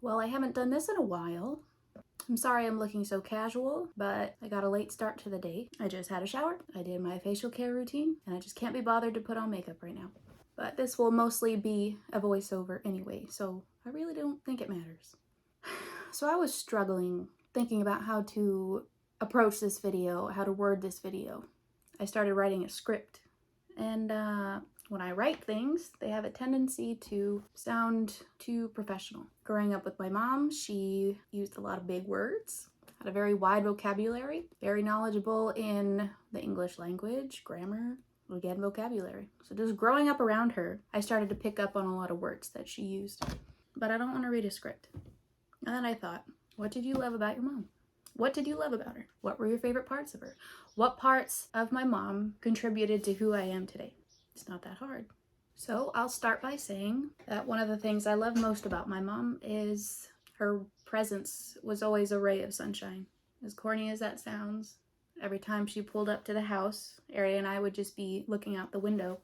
Well, I haven't done this in a while. I'm sorry I'm looking so casual, but I got a late start to the day. I just had a shower, I did my facial care routine, and I just can't be bothered to put on makeup right now. But this will mostly be a voiceover anyway, so I really don't think it matters. So I was struggling thinking about how to approach this video, how to word this video. I started writing a script, and when I write things, they have a tendency to sound too professional. Growing up with my mom, she used a lot of big words, had a very wide vocabulary, very knowledgeable in the English language, grammar, again, vocabulary. So just growing up around her, I started to pick up on a lot of words that she used. But I don't want to read a script. And then I thought, what did you love about your mom? What did you love about her? What were your favorite parts of her? What parts of my mom contributed to who I am today? It's not that hard. So I'll start by saying that one of the things I love most about my mom is her presence was always a ray of sunshine. As corny as that sounds, every time she pulled up to the house, Ari and I would just be looking out the window,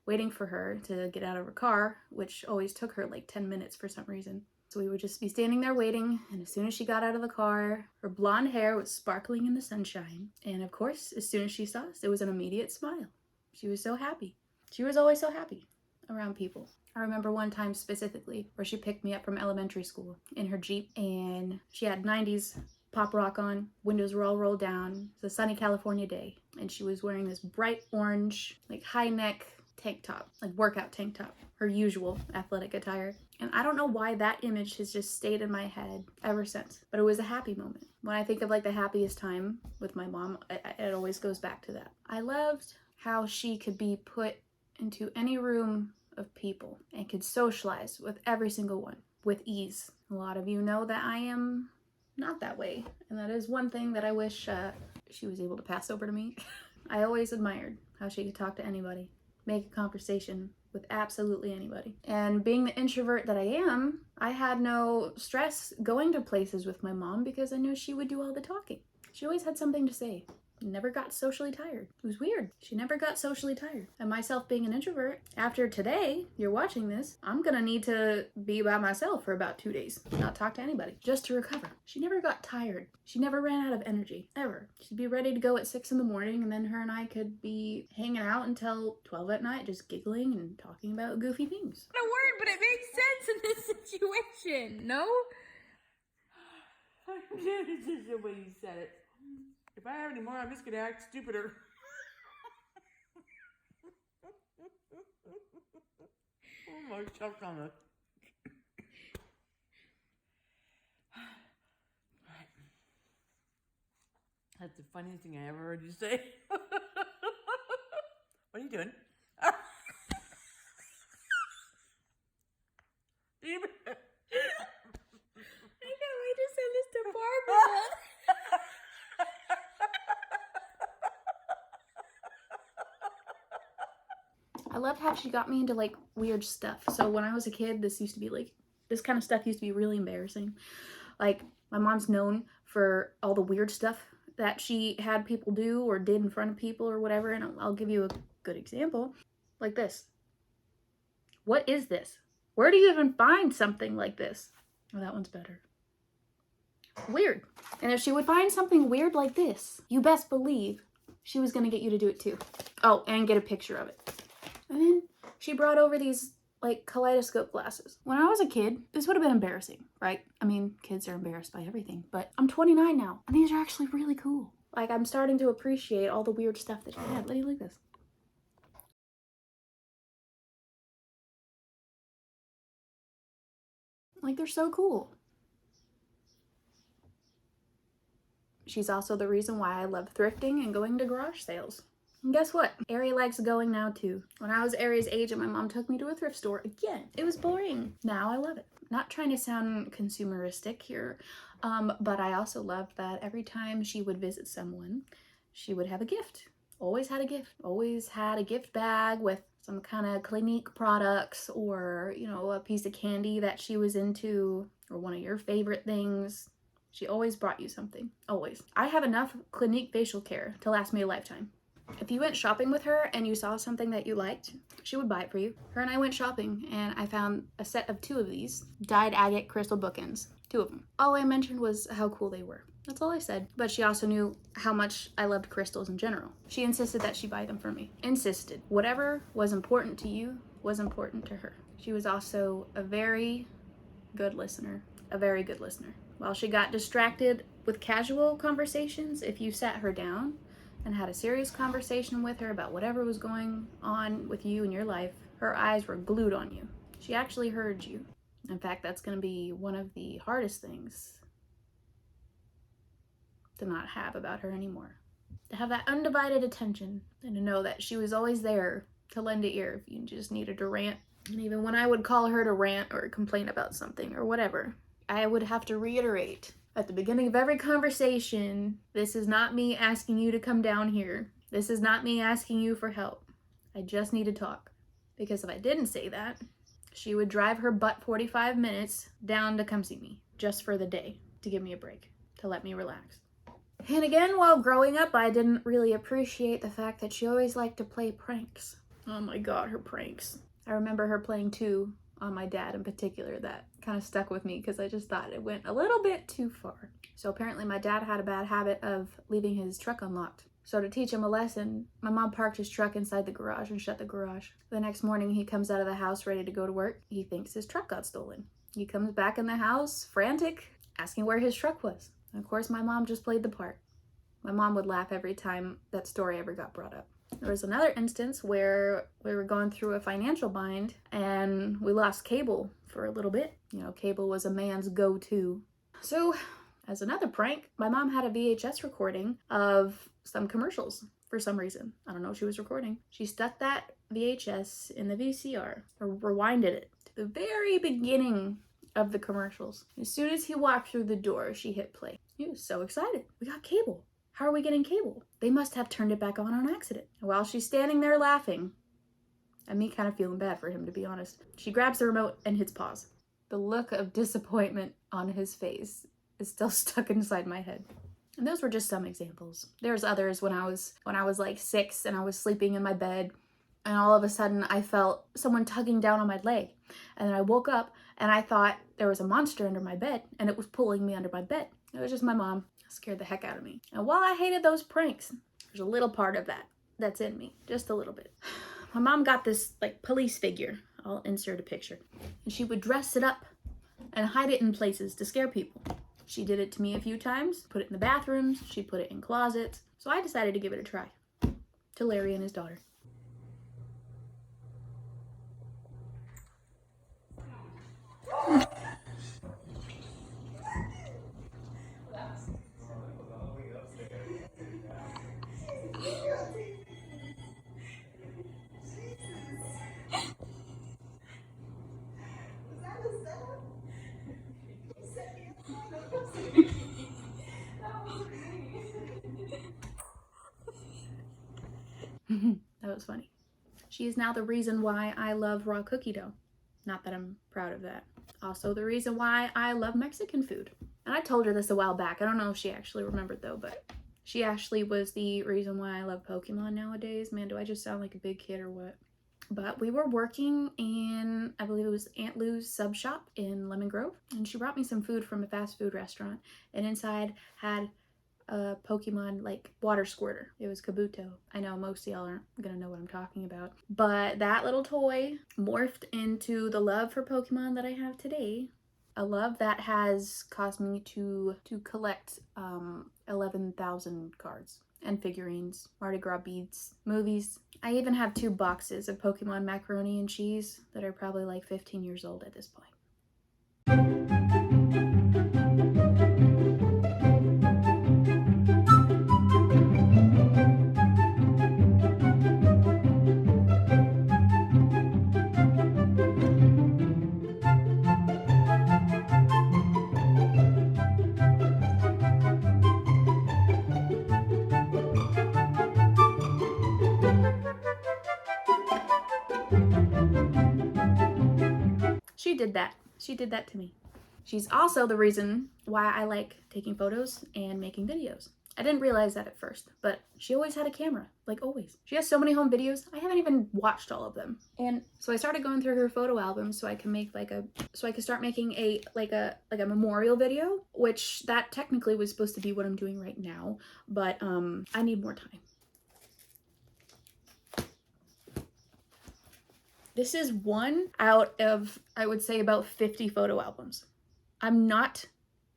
waiting for her to get out of her car, which always took her like 10 minutes for some reason. So we would just be standing there waiting, and as soon as she got out of the car, her blonde hair was sparkling in the sunshine. And of course, as soon as she saw us, it was an immediate smile. She was so happy. She was always so happy around people. I remember one time specifically where she picked me up from elementary school in her Jeep, and she had 90s pop rock on, windows were all rolled down. It was a sunny California day, and she was wearing this bright orange, like high neck tank top, like workout tank top, her usual athletic attire. And I don't know why that image has just stayed in my head ever since, but it was a happy moment. When I think of like the happiest time with my mom, it always goes back to that. I loved how she could be put into any room of people and could socialize with every single one with ease. A lot of you know that I am not that way, and that is one thing that I wish she was able to pass over to me. I always admired how she could talk to anybody, make a conversation with absolutely anybody. And being the introvert that I am, I had no stress going to places with my mom because I knew she would do all the talking. She always had something to say. Never got socially tired. It was weird. She never got socially tired. And myself being an introvert, after today, you're watching this, I'm gonna need to be by myself for about 2 days. Not talk to anybody. Just to recover. She never got tired. She never ran out of energy. Ever. She'd be ready to go at 6 in the morning, and then her and I could be hanging out until 12 at night, just giggling and talking about goofy things. Not a word, but it makes sense in this situation, no? This is the way you said it. If I have any more, I'm just gonna act stupider. Oh my choke on it. That's the funniest thing I ever heard you say. What are you doing? I can't wait to send this to Barbara. I loved how she got me into like weird stuff. So when I was a kid, this kind of stuff used to be really embarrassing. Like, my mom's known for all the weird stuff that she had people do or did in front of people or whatever, and I'll give you a good example. Like this. What is this? Where do you even find something like this? Oh, that one's better. Weird. And if she would find something weird like this, you best believe she was gonna get you to do it too. Oh, and get a picture of it. And then she brought over these like kaleidoscope glasses. When I was a kid, this would have been embarrassing, right? I mean, kids are embarrassed by everything, but I'm 29 now, and these are actually really cool. Like, I'm starting to appreciate all the weird stuff that she had. Let me look at this. Like, they're so cool. She's also the reason why I love thrifting and going to garage sales. And guess what? Ari likes going now too. When I was Ari's age and my mom took me to a thrift store, again, it was boring. Now I love it. Not trying to sound consumeristic here, but I also loved that every time she would visit someone, she would have a gift. Always had a gift. Always had a gift bag with some kind of Clinique products or, you know, a piece of candy that she was into or one of your favorite things. She always brought you something. Always. I have enough Clinique facial care to last me a lifetime. If you went shopping with her and you saw something that you liked, she would buy it for you. Her and I went shopping and I found a set of 2 of these dyed agate crystal bookends. 2 of them. All I mentioned was how cool they were. That's all I said. But she also knew how much I loved crystals in general. She insisted that she buy them for me. Insisted. Whatever was important to you was important to her. She was also a very good listener. A very good listener. While she got distracted with casual conversations, if you sat her down and had a serious conversation with her about whatever was going on with you in your life, her eyes were glued on you. She actually heard you. In fact, that's going to be one of the hardest things to not have about her anymore. To have that undivided attention and to know that she was always there to lend an ear if you just needed to rant. And even when I would call her to rant or complain about something or whatever, I would have to reiterate at the beginning of every conversation, this is not me asking you to come down here. This is not me asking you for help. I just need to talk. Because if I didn't say that, she would drive her butt 45 minutes down to come see me just for the day to give me a break, to let me relax. And again, while growing up, I didn't really appreciate the fact that she always liked to play pranks. Oh my God, her pranks. I remember her playing 2 on my dad in particular that kind of stuck with me because I just thought it went a little bit too far. So apparently my dad had a bad habit of leaving his truck unlocked. So to teach him a lesson, my mom parked his truck inside the garage and shut the garage. The next morning he comes out of the house ready to go to work. He thinks his truck got stolen. He comes back in the house, frantic, asking where his truck was. And of course my mom just played the part. My mom would laugh every time that story ever got brought up. There was another instance where we were going through a financial bind and we lost cable for a little bit. You know, cable was a man's go-to. So as another prank, my mom had a VHS recording of some commercials for some reason. I don't know what she was recording. She stuck that VHS in the VCR or rewinded it to the very beginning of the commercials. As soon as he walked through the door, she hit play. He was so excited. We got cable. How are we getting cable? They must have turned it back on accident. While she's standing there laughing, and me kind of feeling bad for him, to be honest, she grabs the remote and hits pause. The look of disappointment on his face is still stuck inside my head. And those were just some examples. There's others when I was like 6 and I was sleeping in my bed and all of a sudden I felt someone tugging down on my leg. And then I woke up and I thought there was a monster under my bed and it was pulling me under my bed. It was just my mom. It scared the heck out of me. And while I hated those pranks, there's a little part of that's in me. Just a little bit. My mom got this like police figure. I'll insert a picture. And she would dress it up and hide it in places to scare people. She did it to me a few times, put it in the bathrooms, she put it in closets. So I decided to give it a try. To Larry and his daughter. That was funny. She is now the reason why I love raw cookie dough. Not that I'm proud of that. Also the reason why I love Mexican food. And I told her this a while back. I don't know if she actually remembered though, but she actually was the reason why I love Pokemon nowadays. Man, do I just sound like a big kid or what? But we were working in, I believe it was Aunt Lou's sub shop in Lemon Grove. And she brought me some food from a fast food restaurant. And inside had a Pokemon like water squirter. It was Kabuto. I know most of y'all aren't gonna know what I'm talking about. But that little toy morphed into the love for Pokemon that I have today. A love that has caused me to collect 11,000 cards and figurines, Mardi Gras beads, movies. I even have 2 boxes of Pokemon macaroni and cheese that are probably like 15 years old at this point. She did that to me. She's also the reason why I like taking photos and making videos. I didn't realize that at first, but she always had a camera, like always. She has so many home videos. I haven't even watched all of them. And so I started going through her photo albums so I can make so I could start making a memorial video, which that technically was supposed to be what I'm doing right now, but I need more time. This is one out of, I would say, about 50 photo albums. I'm not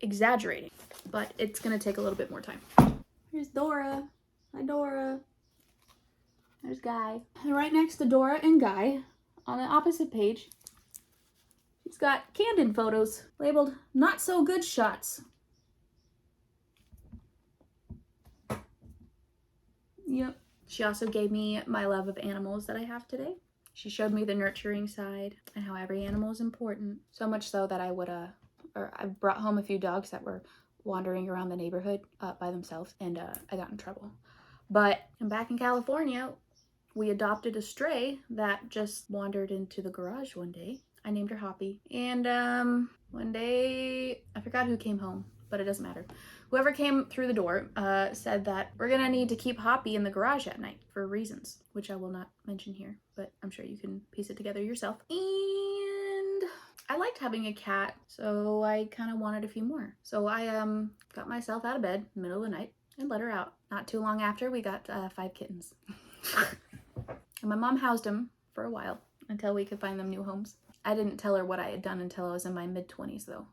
exaggerating, but it's gonna take a little bit more time. Here's Dora. Hi, Dora. There's Guy. And right next to Dora and Guy, on the opposite page, she's got candid photos labeled not so good shots. Yep. She also gave me my love of animals that I have today. She showed me the nurturing side and how every animal is important. So much so that I brought home a few dogs that were wandering around the neighborhood by themselves, and I got in trouble. But I'm back in California. We adopted a stray that just wandered into the garage one day. I named her Hoppy. And one day, I forgot who came home, but it doesn't matter. Whoever came through the door said that we're gonna need to keep Hoppy in the garage at night for reasons, which I will not mention here, but I'm sure you can piece it together yourself. And I liked having a cat, so I kind of wanted a few more. So I got myself out of bed in the middle of the night and let her out. Not too long after, we got 5 kittens. And my mom housed them for a while until we could find them new homes. I didn't tell her what I had done until I was in my mid-20s though.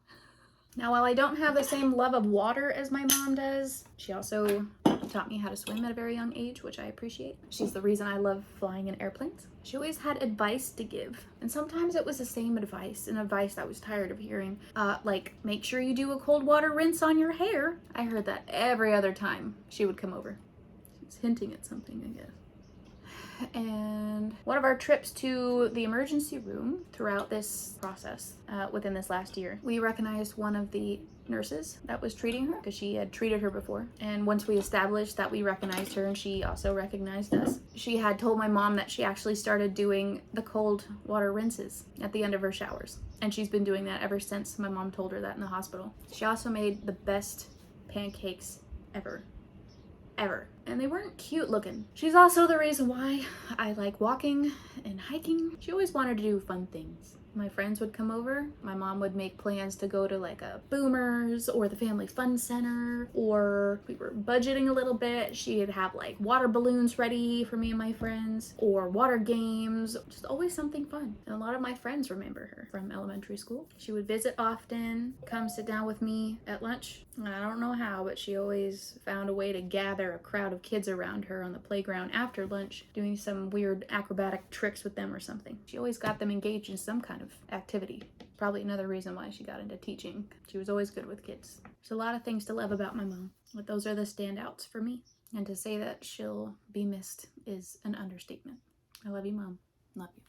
Now, while I don't have the same love of water as my mom does, she also taught me how to swim at a very young age, which I appreciate. She's the reason I love flying in airplanes. She always had advice to give, and sometimes it was the same advice, an advice I was tired of hearing, like, make sure you do a cold water rinse on your hair. I heard that every other time she would come over. She's hinting at something, I guess. And one of our trips to the emergency room throughout this process, within this last year, we recognized one of the nurses that was treating her because she had treated her before. And once we established that we recognized her and she also recognized us, she had told my mom that she actually started doing the cold water rinses at the end of her showers. And she's been doing that ever since my mom told her that in the hospital. She also made the best pancakes ever. And they weren't cute looking. She's also the reason why I like walking and hiking. She always wanted to do fun things. My friends would come over. My mom would make plans to go to like a Boomers or the Family Fun Center, or we were budgeting a little bit. She'd have like water balloons ready for me and my friends, or water games, just always something fun. And a lot of my friends remember her from elementary school. She would visit often, come sit down with me at lunch. I don't know how, but she always found a way to gather a crowd of kids around her on the playground after lunch, doing some weird acrobatic tricks with them or something. She always got them engaged in some kind of activity. Probably another reason why she got into teaching. She was always good with kids. There's a lot of things to love about my mom, but those are the standouts for me. And to say that she'll be missed is an understatement. I love you, Mom. Love you.